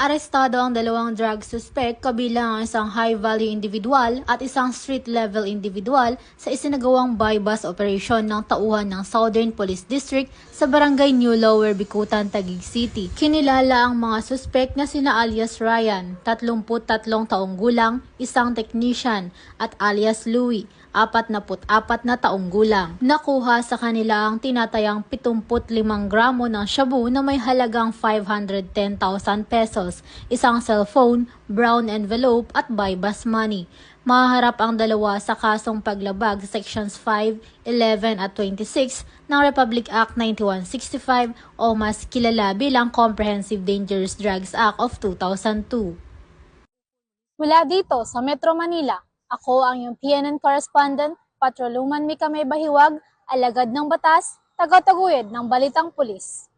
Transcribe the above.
Arestado ang dalawang drug suspect kabilang ang isang high-value individual at isang street-level individual sa isinagawang buy-bust operation ng tauhan ng Southern Police District sa Barangay New Lower Bicutan, Taguig City. Kinilala ang mga suspect na sina alias Ryan, 33 taong gulang, isang technician, at alias Louie, 44 na taong gulang. Nakuha sa kanila ang tinatayang 75 gramo ng shabu na may halagang 510,000 pesos, isang cellphone, brown envelope at buy-bust money. Mahaharap ang dalawa sa kasong paglabag sa Sections 5, 11 at 26 ng Republic Act 9165 o mas kilala bilang Comprehensive Dangerous Drugs Act of 2002. Mula dito sa Metro Manila, ako ang iyong PNN correspondent, Patroluman Mika May Bahiwag, alagad ng batas, taga-taguyod ng Balitang Pulis.